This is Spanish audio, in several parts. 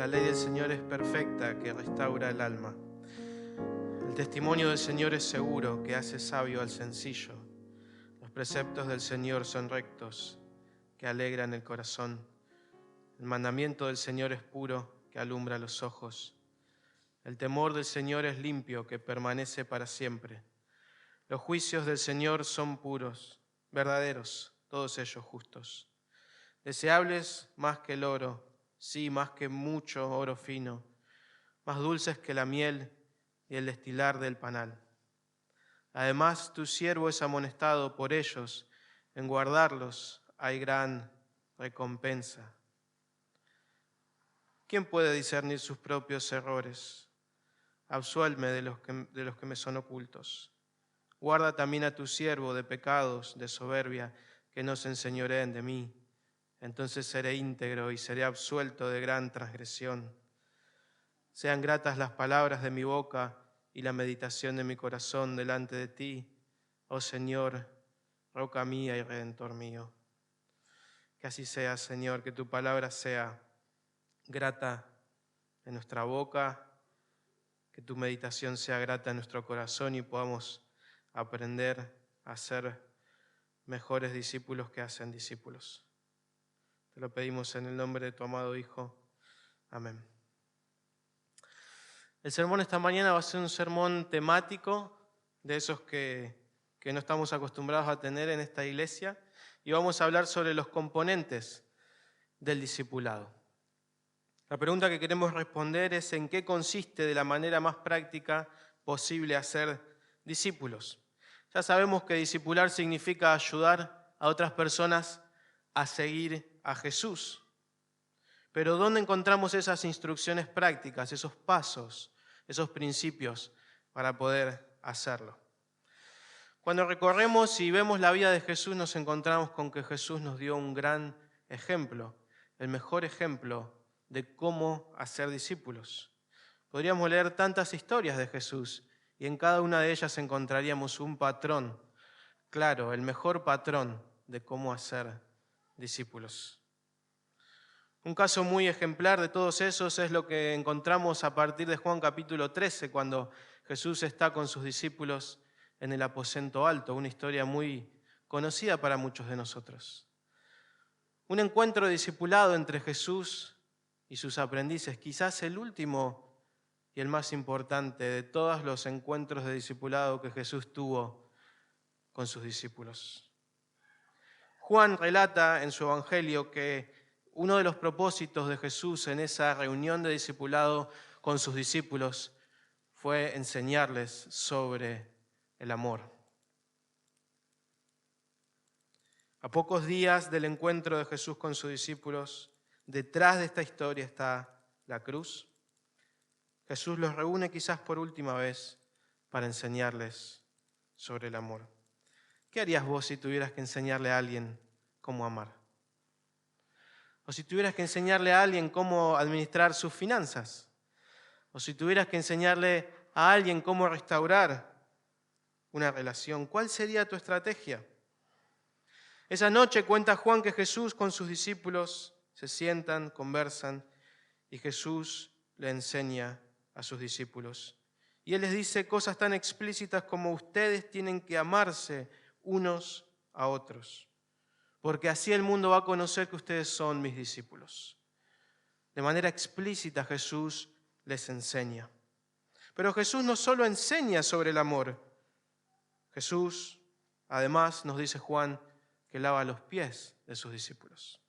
ley del Señor es perfecta, que restaura el alma. El testimonio del Señor es seguro, que hace sabio al sencillo. Los preceptos del Señor son rectos, que alegran el corazón. El mandamiento del Señor es puro, que alumbra los ojos. El temor del Señor es limpio, que permanece para siempre. Los juicios del Señor son puros, verdaderos, todos ellos justos. Deseables más que el oro, sí, más que mucho oro fino, más dulces que la miel y el destilar del panal. Además, tu siervo es amonestado por ellos, en guardarlos hay gran recompensa. ¿Quién puede discernir sus propios errores? Absuélveme de los que me son ocultos. Guarda también a tu siervo de pecados, de soberbia, que no se enseñoreen de mí. Entonces seré íntegro y seré absuelto de gran transgresión. Sean gratas las palabras de mi boca y la meditación de mi corazón delante de ti, oh Señor, roca mía y redentor mío. Que así sea, Señor, que tu palabra sea grata en nuestra boca, que tu meditación sea grata en nuestro corazón y podamos aprender a ser mejores discípulos que hacen discípulos. Te lo pedimos en el nombre de tu amado Hijo. Amén. El sermón esta mañana va a ser un sermón temático, de esos que no estamos acostumbrados a tener en esta iglesia, y vamos a hablar sobre los componentes del discipulado. La pregunta que queremos responder es: ¿en qué consiste de la manera más práctica posible hacer discípulos? Ya sabemos que discipular significa ayudar a otras personas a seguir a Jesús. Pero ¿dónde encontramos esas instrucciones prácticas, esos pasos, esos principios para poder hacerlo? Cuando recorremos y vemos la vida de Jesús, nos encontramos con que Jesús nos dio un gran ejemplo, el mejor ejemplo de cómo hacer discípulos. Podríamos leer tantas historias de Jesús y en cada una de ellas encontraríamos un patrón, claro, el mejor patrón de cómo hacer discípulos. Un caso muy ejemplar de todos esos es lo que encontramos a partir de Juan capítulo 13, cuando Jesús está con sus discípulos en el aposento alto, una historia muy conocida para muchos de nosotros. Un encuentro discipulado entre Jesús y sus aprendices, quizás el último y el más importante de todos los encuentros de discipulado que Jesús tuvo con sus discípulos. Juan relata en su evangelio que uno de los propósitos de Jesús en esa reunión de discipulado con sus discípulos fue enseñarles sobre el amor. A pocos días del encuentro de Jesús con sus discípulos, detrás de esta historia está la cruz. Jesús los reúne quizás por última vez para enseñarles sobre el amor. ¿Qué harías vos si tuvieras que enseñarle a alguien cómo amar? O si tuvieras que enseñarle a alguien cómo administrar sus finanzas. O si tuvieras que enseñarle a alguien cómo restaurar una relación. ¿Cuál sería tu estrategia? Esa noche cuenta Juan que Jesús con sus discípulos se sientan, conversan y Jesús le enseña a sus discípulos. Y Él les dice cosas tan explícitas como: ustedes tienen que amarse unos a otros, porque así el mundo va a conocer que ustedes son mis discípulos. De manera explícita Jesús les enseña. Pero Jesús no solo enseña sobre el amor. Jesús, además, nos dice Juan, que lava los pies de sus discípulos.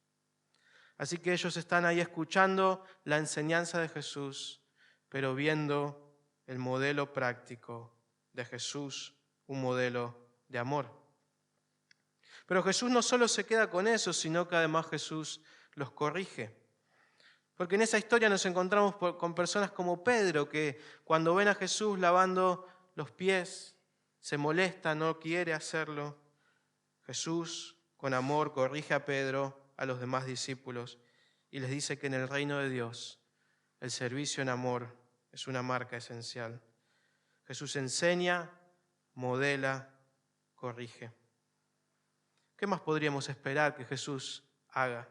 Así que ellos están ahí escuchando la enseñanza de Jesús, pero viendo el modelo práctico de Jesús, un modelo de amor. Pero Jesús no solo se queda con eso, sino que además Jesús los corrige. Porque en esa historia nos encontramos con personas como Pedro, que cuando ven a Jesús lavando los pies, se molesta, no quiere hacerlo. Jesús, con amor, corrige a Pedro, a los demás discípulos, y les dice que en el reino de Dios el servicio en amor es una marca esencial. Jesús enseña, modela, corrige. ¿Qué más podríamos esperar que Jesús haga?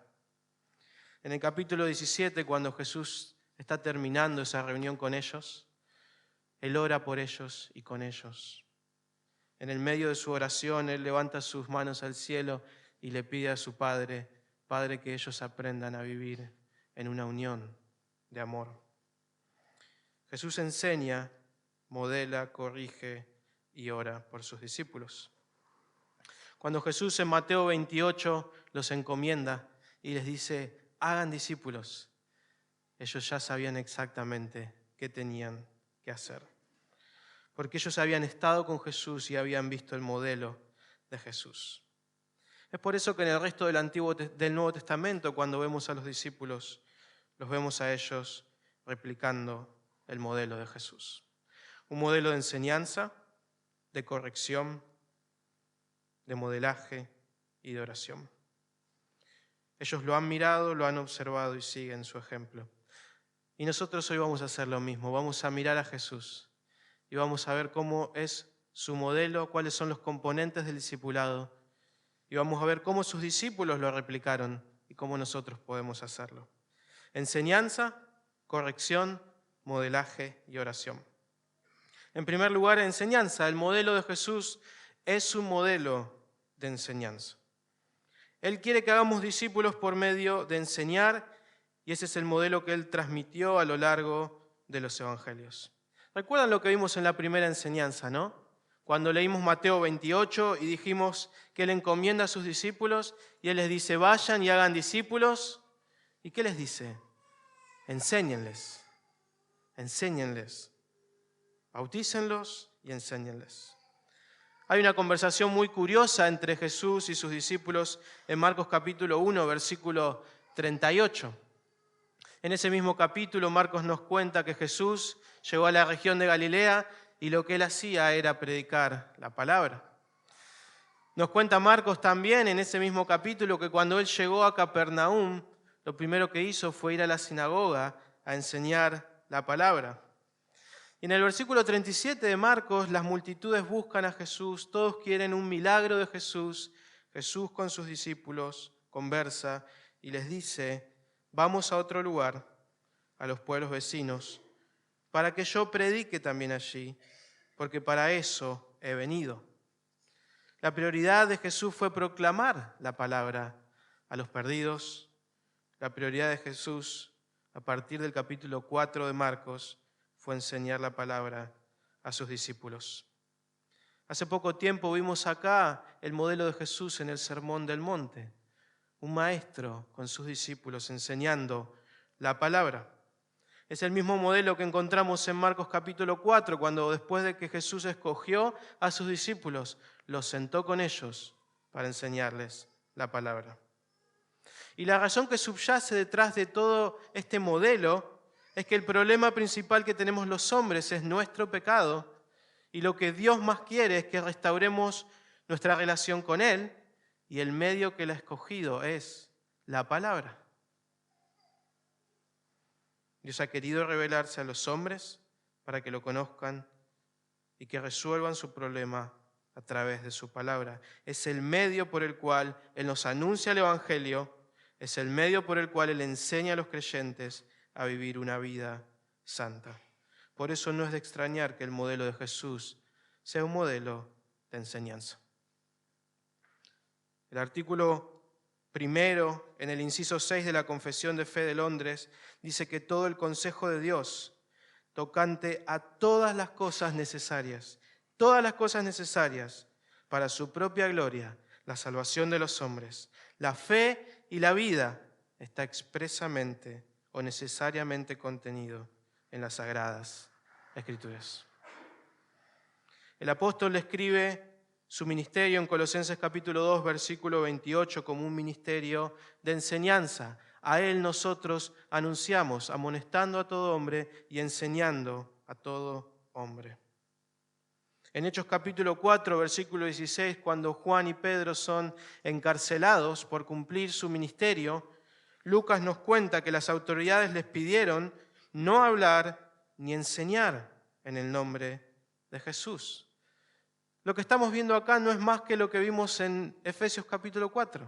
En el capítulo 17, cuando Jesús está terminando esa reunión con ellos, Él ora por ellos y con ellos. En el medio de su oración, Él levanta sus manos al cielo y le pide a su Padre, Padre, que ellos aprendan a vivir en una unión de amor. Jesús enseña, modela, corrige y ora por sus discípulos. Cuando Jesús en Mateo 28 los encomienda y les dice, hagan discípulos, ellos ya sabían exactamente qué tenían que hacer. Porque ellos habían estado con Jesús y habían visto el modelo de Jesús. Es por eso que en el resto del Nuevo Testamento, cuando vemos a los discípulos, los vemos a ellos replicando el modelo de Jesús. Un modelo de enseñanza, de corrección, de modelaje y de oración. Ellos lo han mirado, lo han observado y siguen su ejemplo. Y nosotros hoy vamos a hacer lo mismo, vamos a mirar a Jesús y vamos a ver cómo es su modelo, cuáles son los componentes del discipulado y vamos a ver cómo sus discípulos lo replicaron y cómo nosotros podemos hacerlo. Enseñanza, corrección, modelaje y oración. En primer lugar, enseñanza. El modelo de Jesús es un modelo de enseñanza. Él quiere que hagamos discípulos por medio de enseñar y ese es el modelo que Él transmitió a lo largo de los evangelios. ¿Recuerdan lo que vimos en la primera enseñanza, no? Cuando leímos Mateo 28 y dijimos que Él encomienda a sus discípulos y Él les dice, vayan y hagan discípulos. ¿Y qué les dice? Enséñenles, enséñenles, bautícenlos y enséñenles. Hay una conversación muy curiosa entre Jesús y sus discípulos en Marcos capítulo 1, versículo 38. En ese mismo capítulo, Marcos nos cuenta que Jesús llegó a la región de Galilea y lo que Él hacía era predicar la palabra. Nos cuenta Marcos también en ese mismo capítulo que cuando Él llegó a Capernaum, lo primero que hizo fue ir a la sinagoga a enseñar la palabra. Y en el versículo 37 de Marcos, las multitudes buscan a Jesús, todos quieren un milagro de Jesús. Jesús con sus discípulos conversa y les dice, vamos a otro lugar, a los pueblos vecinos, para que yo predique también allí, porque para eso he venido. La prioridad de Jesús fue proclamar la palabra a los perdidos. La prioridad de Jesús, a partir del capítulo 4 de Marcos, fue enseñar la palabra a sus discípulos. Hace poco tiempo vimos acá el modelo de Jesús en el Sermón del Monte, un maestro con sus discípulos enseñando la palabra. Es el mismo modelo que encontramos en Marcos capítulo 4, cuando después de que Jesús escogió a sus discípulos, los sentó con ellos para enseñarles la palabra. Y la razón que subyace detrás de todo este modelo es que el problema principal que tenemos los hombres es nuestro pecado y lo que Dios más quiere es que restauremos nuestra relación con Él y el medio que Él ha escogido es la palabra. Dios ha querido revelarse a los hombres para que lo conozcan y que resuelvan su problema a través de su palabra. Es el medio por el cual Él nos anuncia el Evangelio, es el medio por el cual Él enseña a los creyentes a vivir una vida santa. Por eso no es de extrañar que el modelo de Jesús sea un modelo de enseñanza. El artículo primero, en el inciso 6 de la Confesión de Fe de Londres, dice que todo el consejo de Dios tocante a todas las cosas necesarias para su propia gloria, la salvación de los hombres, la fe y la vida, está expresamente o necesariamente contenido en las Sagradas Escrituras. El apóstol escribe su ministerio en Colosenses capítulo 2, versículo 28, como un ministerio de enseñanza. A Él nosotros anunciamos, amonestando a todo hombre y enseñando a todo hombre. En Hechos capítulo 4, versículo 16, cuando Juan y Pedro son encarcelados por cumplir su ministerio, Lucas nos cuenta que las autoridades les pidieron no hablar ni enseñar en el nombre de Jesús. Lo que estamos viendo acá no es más que lo que vimos en Efesios capítulo 4,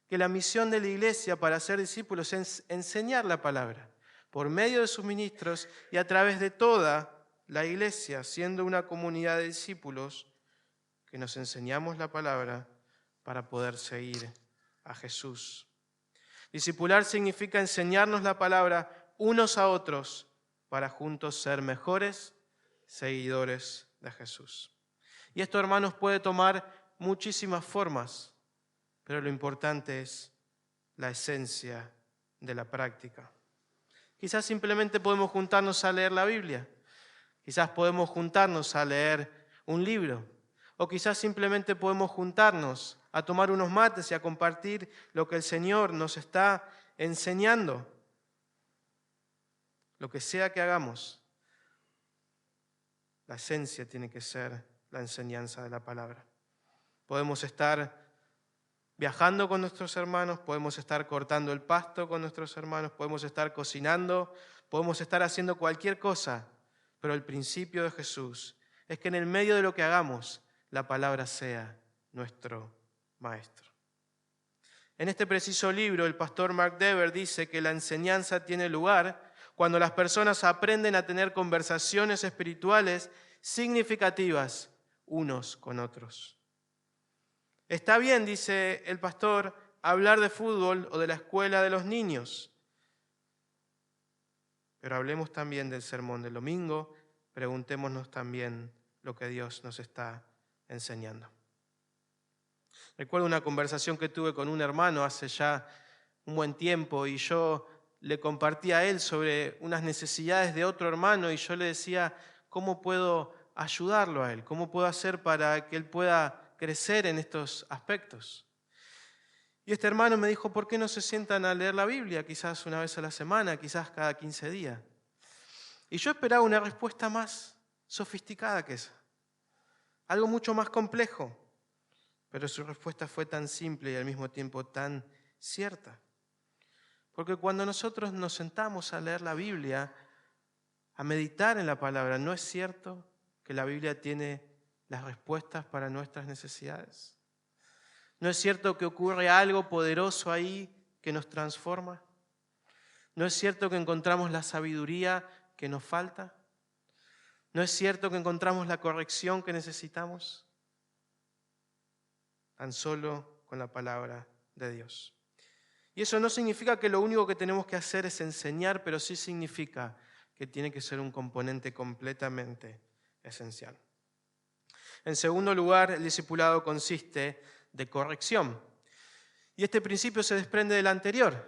que la misión de la iglesia para ser discípulos es enseñar la palabra, por medio de sus ministros y a través de toda la iglesia, siendo una comunidad de discípulos que nos enseñamos la palabra para poder seguir a Jesús. Discipular significa enseñarnos la palabra unos a otros para juntos ser mejores seguidores de Jesús. Y esto, hermanos, puede tomar muchísimas formas, pero lo importante es la esencia de la práctica. Quizás simplemente podemos juntarnos a leer la Biblia, quizás podemos juntarnos a leer un libro, o quizás simplemente podemos juntarnos a tomar unos mates y a compartir lo que el Señor nos está enseñando. Lo que sea que hagamos, la esencia tiene que ser la enseñanza de la palabra. Podemos estar viajando con nuestros hermanos, podemos estar cortando el pasto con nuestros hermanos, podemos estar cocinando, podemos estar haciendo cualquier cosa, pero el principio de Jesús es que en el medio de lo que hagamos, la palabra sea nuestro maestro. En este preciso libro, el pastor Mark Dever dice que la enseñanza tiene lugar cuando las personas aprenden a tener conversaciones espirituales significativas unos con otros. Está bien, dice el pastor, hablar de fútbol o de la escuela de los niños, pero hablemos también del sermón del domingo, preguntémonos también lo que Dios nos está enseñando. Recuerdo una conversación que tuve con un hermano hace ya un buen tiempo y yo le compartí a él sobre unas necesidades de otro hermano y yo le decía, ¿cómo puedo ayudarlo a él? ¿Cómo puedo hacer para que él pueda crecer en estos aspectos? Y este hermano me dijo, ¿por qué no se sientan a leer la Biblia? Quizás una vez a la semana, quizás cada 15 días. Y yo esperaba una respuesta más sofisticada que esa, algo mucho más complejo. Pero su respuesta fue tan simple y al mismo tiempo tan cierta. Porque cuando nosotros nos sentamos a leer la Biblia, a meditar en la palabra, ¿no es cierto que la Biblia tiene las respuestas para nuestras necesidades? ¿No es cierto que ocurre algo poderoso ahí que nos transforma? ¿No es cierto que encontramos la sabiduría que nos falta? ¿No es cierto que encontramos la corrección que necesitamos? Tan solo con la palabra de Dios. Y eso no significa que lo único que tenemos que hacer es enseñar, pero sí significa que tiene que ser un componente completamente esencial. En segundo lugar, el discipulado consiste de corrección. Y este principio se desprende del anterior,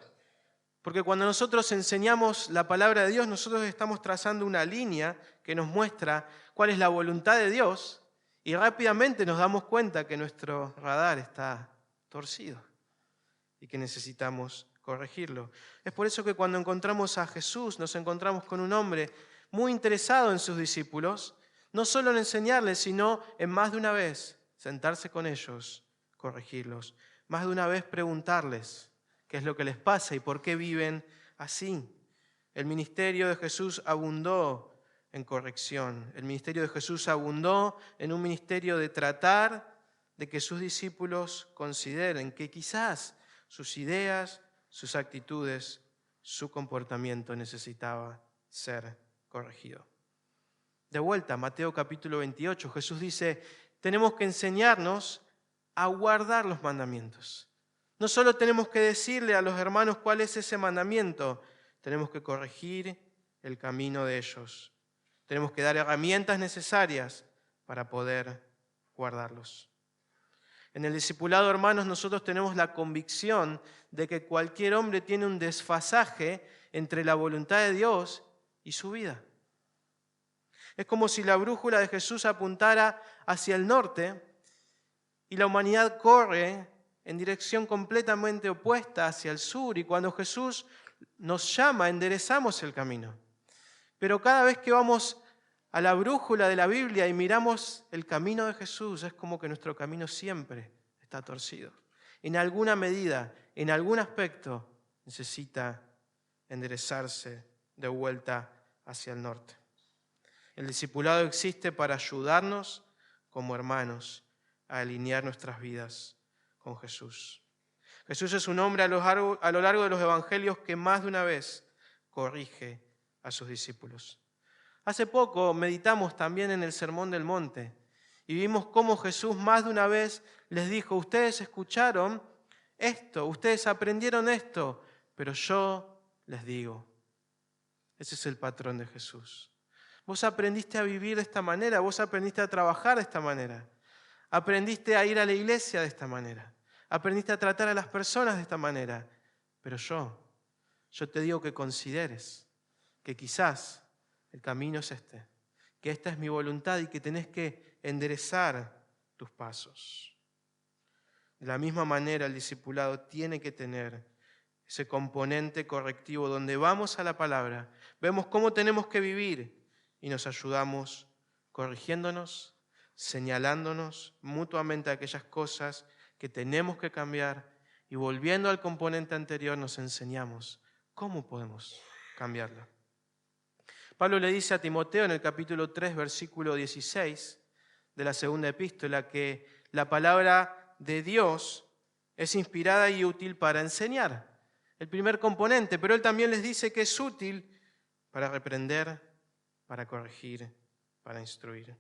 porque cuando nosotros enseñamos la palabra de Dios, nosotros estamos trazando una línea que nos muestra cuál es la voluntad de Dios y rápidamente nos damos cuenta que nuestro radar está torcido y que necesitamos corregirlo. Es por eso que cuando encontramos a Jesús, nos encontramos con un hombre muy interesado en sus discípulos, no solo en enseñarles, sino en más de una vez sentarse con ellos, corregirlos, más de una vez preguntarles qué es lo que les pasa y por qué viven así. El ministerio de Jesús abundó en corrección. El ministerio de Jesús abundó en un ministerio de tratar de que sus discípulos consideren que quizás sus ideas, sus actitudes, su comportamiento necesitaba ser corregido. De vuelta, Mateo capítulo 28, Jesús dice, tenemos que enseñarnos a guardar los mandamientos. No solo tenemos que decirle a los hermanos cuál es ese mandamiento, tenemos que corregir el camino de ellos. Tenemos que dar herramientas necesarias para poder guardarlos. En el discipulado, hermanos, nosotros tenemos la convicción de que cualquier hombre tiene un desfasaje entre la voluntad de Dios y su vida. Es como si la brújula de Jesús apuntara hacia el norte y la humanidad corre en dirección completamente opuesta hacia el sur. Y cuando Jesús nos llama, enderezamos el camino. Pero cada vez que vamos a la brújula de la Biblia y miramos el camino de Jesús, es como que nuestro camino siempre está torcido. En alguna medida, en algún aspecto, necesita enderezarse de vuelta hacia el norte. El discipulado existe para ayudarnos como hermanos a alinear nuestras vidas con Jesús. Jesús es un hombre a lo largo de los evangelios que más de una vez corrige a sus discípulos. Hace poco meditamos también en el Sermón del Monte y vimos cómo Jesús más de una vez les dijo: ustedes escucharon esto, ustedes aprendieron esto, pero yo les digo. Ese es el patrón de Jesús. Vos aprendiste a vivir de esta manera, vos aprendiste a trabajar de esta manera, aprendiste a ir a la iglesia de esta manera, aprendiste a tratar a las personas de esta manera, pero yo te digo que consideres que quizás el camino es este, que esta es mi voluntad y que tenés que enderezar tus pasos. De la misma manera, el discipulado tiene que tener ese componente correctivo donde vamos a la palabra, vemos cómo tenemos que vivir y nos ayudamos corrigiéndonos, señalándonos mutuamente aquellas cosas que tenemos que cambiar y volviendo al componente anterior nos enseñamos cómo podemos cambiarlo. Pablo le dice a Timoteo en el capítulo 3, versículo 16 de la segunda epístola que la palabra de Dios es inspirada y útil para enseñar, el primer componente, pero él también les dice que es útil para reprender, para corregir, para instruir.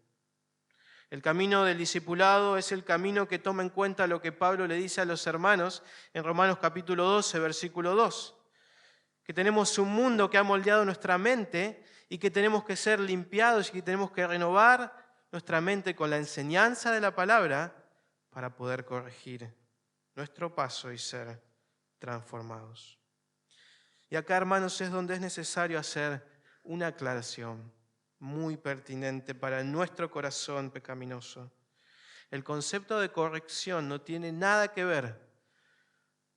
El camino del discipulado es el camino que toma en cuenta lo que Pablo le dice a los hermanos en Romanos capítulo 12, versículo 2, que tenemos un mundo que ha moldeado nuestra mente y que tenemos que ser limpiados y que tenemos que renovar nuestra mente con la enseñanza de la palabra para poder corregir nuestro paso y ser transformados. Y acá, hermanos, es donde es necesario hacer una aclaración muy pertinente para nuestro corazón pecaminoso. El concepto de corrección no tiene nada que ver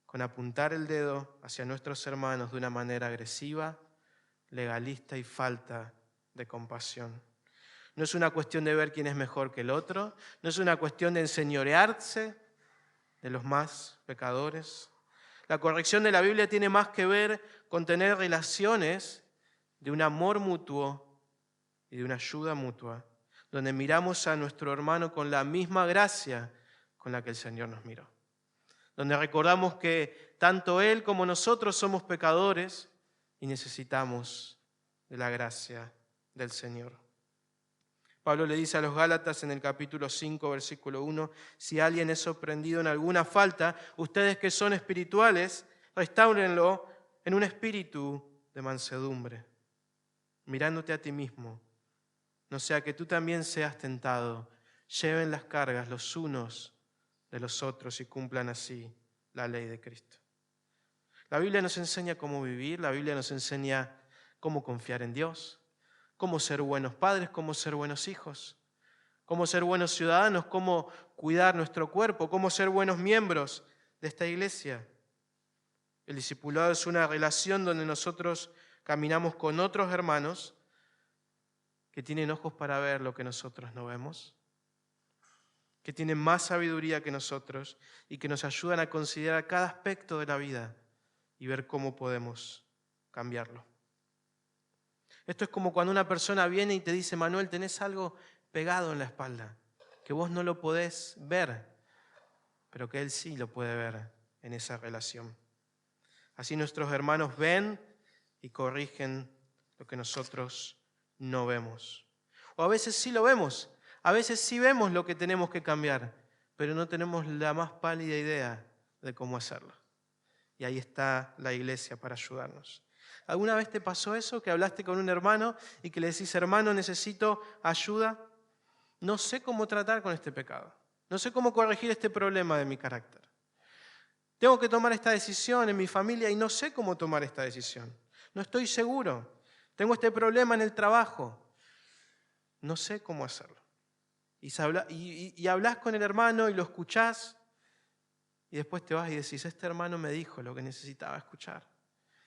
con apuntar el dedo hacia nuestros hermanos de una manera agresiva, legalista y falta de compasión. No es una cuestión de ver quién es mejor que el otro, no es una cuestión de enseñorearse de los más pecadores. La corrección de la Biblia tiene más que ver con tener relaciones de un amor mutuo y de una ayuda mutua, donde miramos a nuestro hermano con la misma gracia con la que el Señor nos miró. Donde recordamos que tanto Él como nosotros somos pecadores y necesitamos de la gracia del Señor. Pablo le dice a los Gálatas en el capítulo 5, versículo 1, si alguien es sorprendido en alguna falta, ustedes que son espirituales, restáurenlo en un espíritu de mansedumbre, mirándote a ti mismo, no sea que tú también seas tentado. Lleven las cargas los unos de los otros y cumplan así la ley de Cristo. La Biblia nos enseña cómo vivir, la Biblia nos enseña cómo confiar en Dios, cómo ser buenos padres, cómo ser buenos hijos, cómo ser buenos ciudadanos, cómo cuidar nuestro cuerpo, cómo ser buenos miembros de esta iglesia. El discipulado es una relación donde nosotros caminamos con otros hermanos que tienen ojos para ver lo que nosotros no vemos, que tienen más sabiduría que nosotros y que nos ayudan a considerar cada aspecto de la vida y ver cómo podemos cambiarlo. Esto es como cuando una persona viene y te dice: Manuel, tenés algo pegado en la espalda, que vos no lo podés ver, pero que él sí lo puede ver en esa relación. Así nuestros hermanos ven y corrigen lo que nosotros no vemos. O a veces sí lo vemos, a veces sí vemos lo que tenemos que cambiar, pero no tenemos la más pálida idea de cómo hacerlo. Y ahí está la iglesia para ayudarnos. ¿Alguna vez te pasó eso, que hablaste con un hermano y que le decís: hermano, necesito ayuda? No sé cómo tratar con este pecado. No sé cómo corregir este problema de mi carácter. Tengo que tomar esta decisión en mi familia y no sé cómo tomar esta decisión. No estoy seguro. Tengo este problema en el trabajo. No sé cómo hacerlo. Y hablas con el hermano y lo escuchás y después te vas y decís: este hermano me dijo lo que necesitaba escuchar.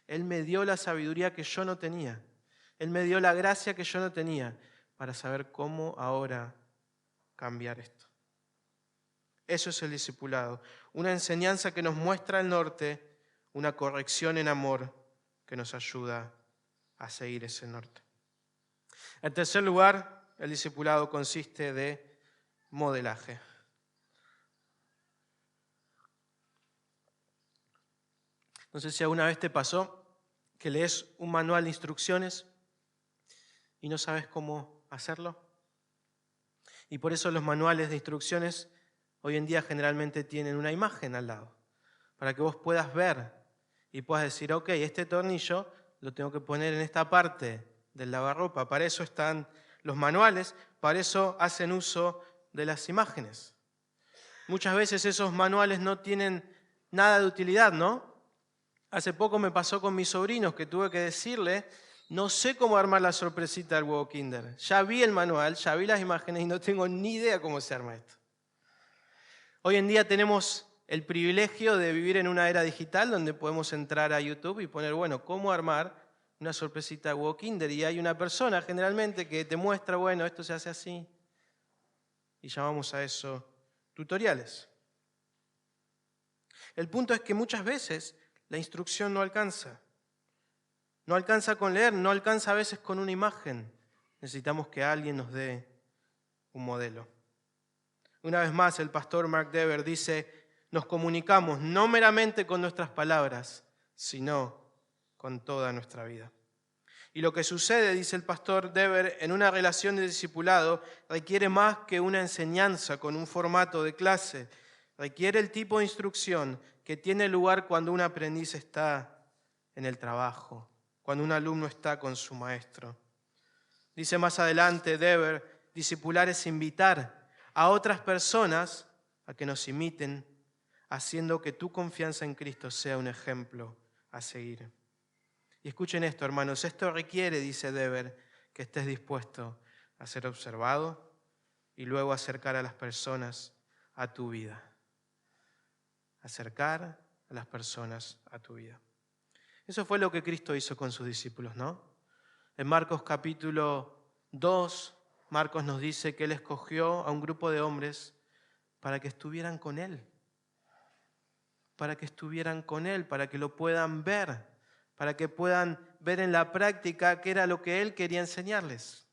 Él me dio la sabiduría que yo no tenía. Él me dio la gracia que yo no tenía para saber cómo ahora cambiar esto. Eso es el discipulado. Una enseñanza que nos muestra el norte, una corrección en amor que nos ayuda a seguir ese norte. En tercer lugar, el discipulado consiste de modelaje. No sé si alguna vez te pasó que lees un manual de instrucciones y no sabes cómo hacerlo? Y por eso los manuales de instrucciones hoy en día generalmente tienen una imagen al lado, para que vos puedas ver y puedas decir, ok, este tornillo lo tengo que poner en esta parte del lavarropa. Para eso están los manuales, para eso hacen uso de las imágenes. Muchas veces esos manuales no tienen nada de utilidad, ¿no? Hace poco me pasó con mis sobrinos que tuve que decirle, no sé cómo armar la sorpresita del huevo Kinder. Ya vi el manual, ya vi las imágenes y no tengo ni idea cómo se arma esto. Hoy en día tenemos el privilegio de vivir en una era digital donde podemos entrar a YouTube y poner, bueno, cómo armar una sorpresita de huevo Kinder. Y hay una persona generalmente que te muestra, bueno, esto se hace así. Y llamamos a eso tutoriales. El punto es que muchas veces la instrucción no alcanza. No alcanza con leer, no alcanza a veces con una imagen. Necesitamos que alguien nos dé un modelo. Una vez más, el pastor Mark Dever dice, nos comunicamos no meramente con nuestras palabras, sino con toda nuestra vida. Y lo que sucede, dice el pastor Dever, en una relación de discipulado requiere más que una enseñanza con un formato de clase. Requiere el tipo de instrucción que tiene lugar cuando un aprendiz está en el trabajo, cuando un alumno está con su maestro. Dice más adelante Dever, discipular es invitar a otras personas a que nos imiten, haciendo que tu confianza en Cristo sea un ejemplo a seguir. Y escuchen esto, hermanos, esto requiere, dice Dever, que estés dispuesto a ser observado y luego acercar a las personas a tu vida. Acercar a las personas a tu vida. Eso fue lo que Cristo hizo con sus discípulos, ¿no? En Marcos capítulo 2, Marcos nos dice que Él escogió a un grupo de hombres para que estuvieran con Él. Para que estuvieran con Él, para que lo puedan ver, para que puedan ver en la práctica qué era lo que Él quería enseñarles.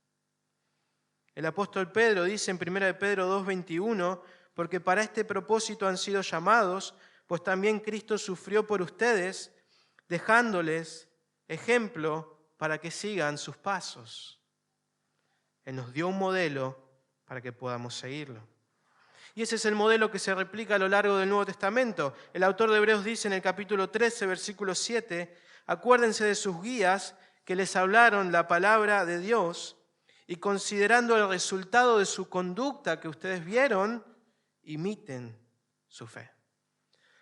El apóstol Pedro dice en 1 de Pedro 2:21, porque para este propósito han sido llamados, pues también Cristo sufrió por ustedes, dejándoles ejemplo para que sigan sus pasos. Él nos dio un modelo para que podamos seguirlo. Y ese es el modelo que se replica a lo largo del Nuevo Testamento. El autor de Hebreos dice en el capítulo 13, versículo 7, acuérdense de sus guías que les hablaron la palabra de Dios y considerando el resultado de su conducta que ustedes vieron, imiten su fe.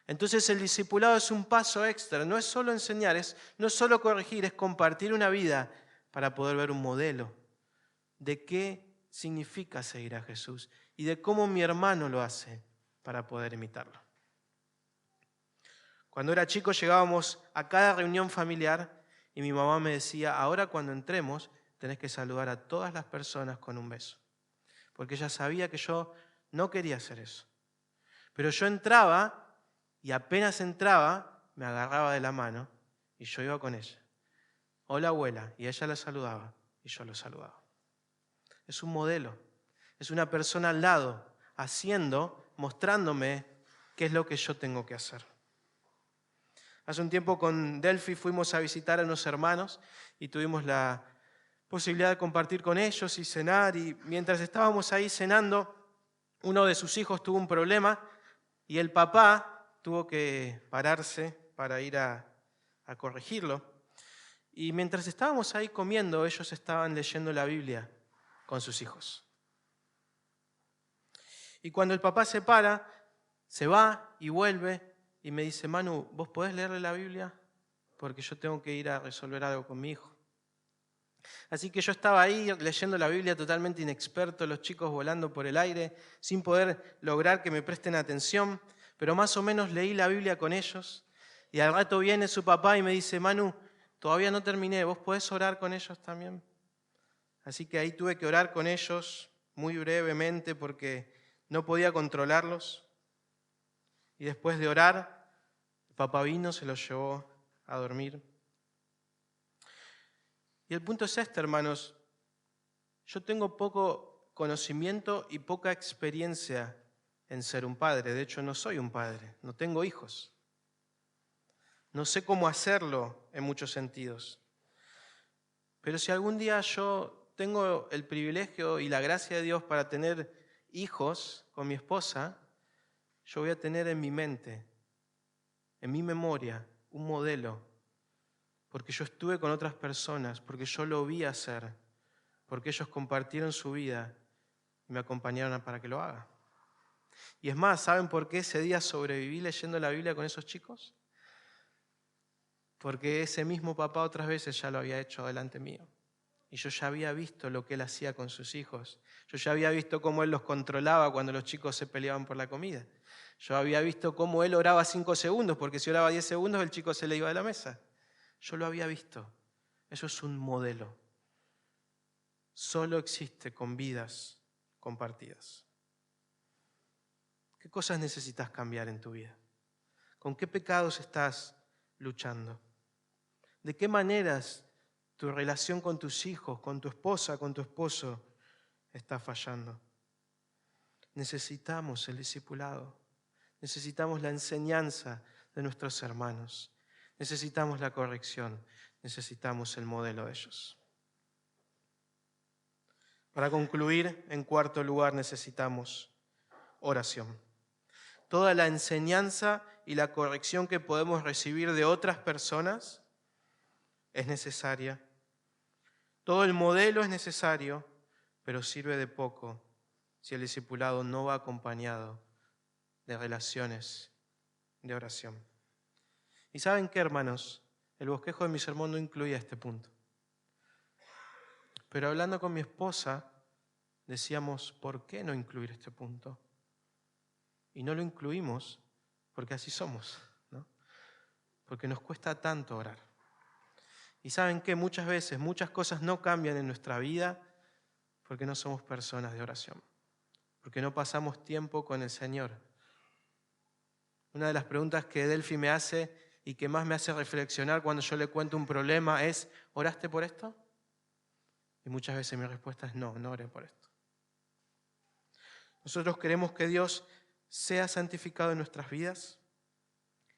Entonces el discipulado es un paso extra, no es solo enseñar, no es solo corregir, es compartir una vida para poder ver un modelo de qué significa seguir a Jesús y de cómo mi hermano lo hace para poder imitarlo. Cuando era chico llegábamos a cada reunión familiar y mi mamá me decía, ahora cuando entremos tenés que saludar a todas las personas con un beso. Porque ella sabía que yo no quería hacer eso. Pero yo entraba y apenas entraba me agarraba de la mano y yo iba con ella. Hola abuela, y ella la saludaba y yo lo saludaba. Es un modelo, es una persona al lado, haciendo, mostrándome qué es lo que yo tengo que hacer. Hace un tiempo con Delphi fuimos a visitar a unos hermanos y tuvimos la posibilidad de compartir con ellos y cenar. Y mientras estábamos ahí cenando, uno de sus hijos tuvo un problema y el papá tuvo que pararse para ir a corregirlo. Y mientras estábamos ahí comiendo, ellos estaban leyendo la Biblia con sus hijos. Y cuando el papá se para, se va y vuelve y me dice, Manu, ¿vos podés leerle la Biblia? Porque yo tengo que ir a resolver algo con mi hijo. Así que yo estaba ahí leyendo la Biblia totalmente inexperto, los chicos volando por el aire, sin poder lograr que me presten atención, pero más o menos leí la Biblia con ellos y al rato viene su papá y me dice, Manu, todavía no terminé, ¿vos podés orar con ellos también? Así que ahí tuve que orar con ellos muy brevemente porque no podía controlarlos. Y después de orar, el papá vino, se los llevó a dormir. Y el punto es este, hermanos. Yo tengo poco conocimiento y poca experiencia en ser un padre. De hecho, no soy un padre, no tengo hijos. No sé cómo hacerlo en muchos sentidos. Pero si algún día yo tengo el privilegio y la gracia de Dios para tener hijos con mi esposa, yo voy a tener en mi mente, en mi memoria, un modelo. Porque yo estuve con otras personas, porque yo lo vi hacer, porque ellos compartieron su vida y me acompañaron para que lo haga. Y es más, ¿saben por qué ese día sobreviví leyendo la Biblia con esos chicos? Porque ese mismo papá otras veces ya lo había hecho delante mío. Y yo ya había visto lo que él hacía con sus hijos. Yo ya había visto cómo él los controlaba cuando los chicos se peleaban por la comida. Yo había visto cómo él oraba 5 segundos, porque si oraba 10 segundos el chico se le iba de la mesa. Yo lo había visto. Eso es un modelo. Solo existe con vidas compartidas. ¿Qué cosas necesitas cambiar en tu vida? ¿Con qué pecados estás luchando? ¿De qué maneras tu relación con tus hijos, con tu esposa, con tu esposo está fallando? Necesitamos el discipulado. Necesitamos la enseñanza de nuestros hermanos. Necesitamos la corrección. Necesitamos el modelo de ellos. Para concluir, en cuarto lugar, necesitamos oración. Toda la enseñanza y la corrección que podemos recibir de otras personas es necesaria. Todo el modelo es necesario, pero sirve de poco si el discipulado no va acompañado de relaciones de oración. ¿Y saben qué, hermanos? El bosquejo de mi sermón no incluía este punto. Pero hablando con mi esposa, decíamos, ¿por qué no incluir este punto? Y no lo incluimos porque así somos, ¿no? Porque nos cuesta tanto orar. Y saben que muchas veces, muchas cosas no cambian en nuestra vida porque no somos personas de oración, porque no pasamos tiempo con el Señor. Una de las preguntas que Delphi me hace y que más me hace reflexionar cuando yo le cuento un problema es, ¿oraste por esto? Y muchas veces mi respuesta es no, no oré por esto. Nosotros queremos que Dios sea santificado en nuestras vidas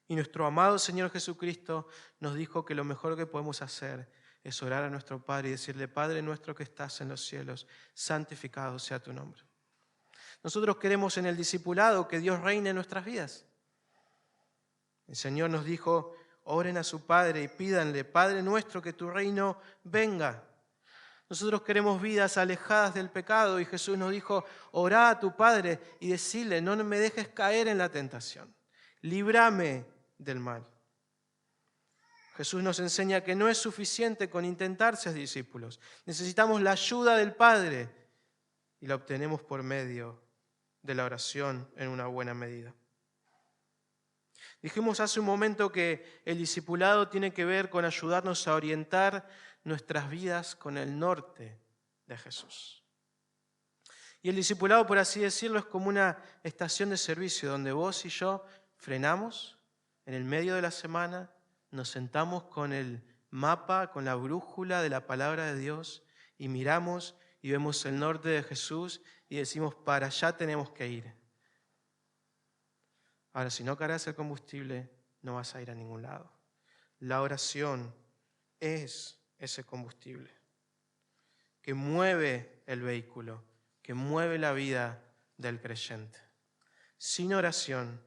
y nuestro amado Señor Jesucristo nos dijo que lo mejor que podemos hacer es orar a nuestro Padre y decirle, Padre nuestro que estás en los cielos, santificado sea tu nombre. Nosotros queremos en el discipulado que Dios reine en nuestras vidas. El Señor nos dijo, oren a su Padre y pídanle, Padre nuestro, que tu reino venga. Nosotros queremos vidas alejadas del pecado y Jesús nos dijo, orá a tu Padre y decirle, no me dejes caer en la tentación, líbrame del mal. Jesús nos enseña que no es suficiente con intentar ser discípulos. Necesitamos la ayuda del Padre y la obtenemos por medio de la oración en una buena medida. Dijimos hace un momento que el discipulado tiene que ver con ayudarnos a orientar nuestras vidas con el norte de Jesús. Y el discipulado, por así decirlo, es como una estación de servicio donde vos y yo frenamos en el medio de la semana, nos sentamos con el mapa, con la brújula de la palabra de Dios y miramos y vemos el norte de Jesús y decimos, para allá tenemos que ir. Ahora, si no cargas el combustible, no vas a ir a ningún lado. La oración es ese combustible que mueve el vehículo, que mueve la vida del creyente. Sin oración,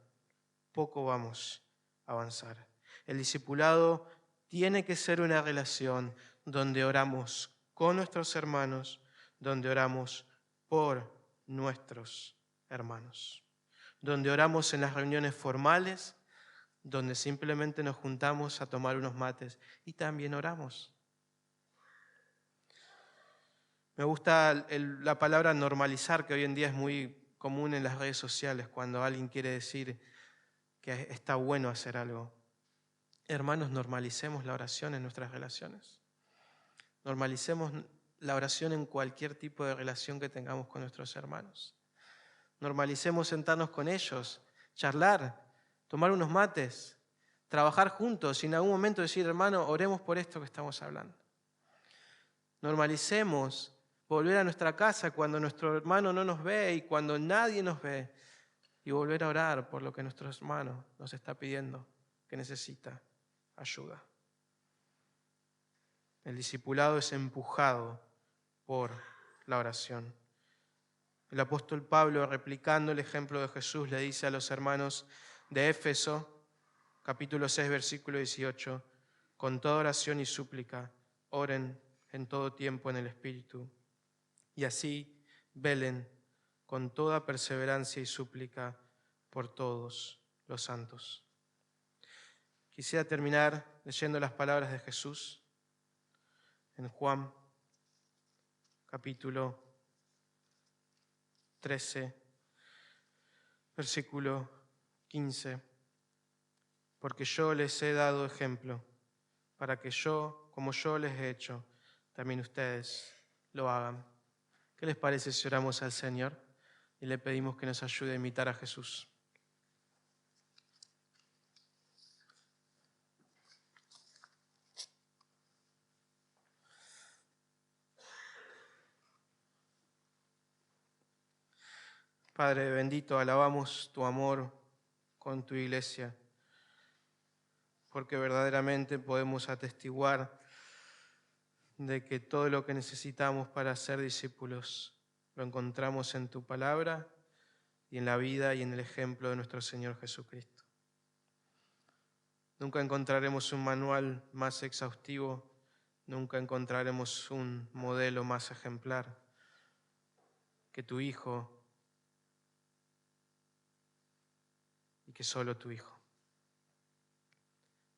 poco vamos a avanzar. El discipulado tiene que ser una relación donde oramos con nuestros hermanos, donde oramos por nuestros hermanos, donde oramos en las reuniones formales, donde simplemente nos juntamos a tomar unos mates y también oramos. Me gusta la palabra normalizar, que hoy en día es muy común en las redes sociales cuando alguien quiere decir que está bueno hacer algo. Hermanos, normalicemos la oración en nuestras relaciones. Normalicemos la oración en cualquier tipo de relación que tengamos con nuestros hermanos. Normalicemos sentarnos con ellos, charlar, tomar unos mates, trabajar juntos y en algún momento decir, hermano, oremos por esto que estamos hablando. Normalicemos volver a nuestra casa cuando nuestro hermano no nos ve y cuando nadie nos ve y volver a orar por lo que nuestro hermano nos está pidiendo que necesita ayuda. El discipulado es empujado por la oración. El apóstol Pablo, replicando el ejemplo de Jesús, le dice a los hermanos de Éfeso, capítulo 6, versículo 18, con toda oración y súplica, oren en todo tiempo en el Espíritu, y así velen con toda perseverancia y súplica por todos los santos. Quisiera terminar leyendo las palabras de Jesús en Juan, capítulo 13, versículo 15. Porque yo les he dado ejemplo, para que yo, como yo les he hecho, también ustedes lo hagan. ¿Qué les parece si oramos al Señor y le pedimos que nos ayude a imitar a Jesús? Padre bendito, alabamos tu amor con tu iglesia, porque verdaderamente podemos atestiguar de que todo lo que necesitamos para ser discípulos lo encontramos en tu palabra y en la vida y en el ejemplo de nuestro Señor Jesucristo. Nunca encontraremos un manual más exhaustivo, nunca encontraremos un modelo más ejemplar que tu Hijo y que solo tu Hijo.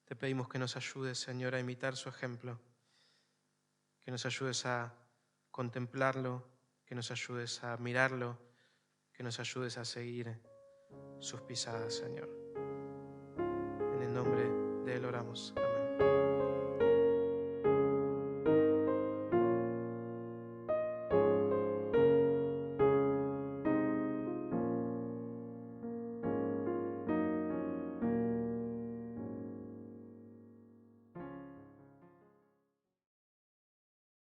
Te pedimos que nos ayudes, Señor, a imitar su ejemplo, que nos ayudes a contemplarlo, que nos ayudes a mirarlo, que nos ayudes a seguir sus pisadas, Señor. En el nombre de Él oramos. Amén.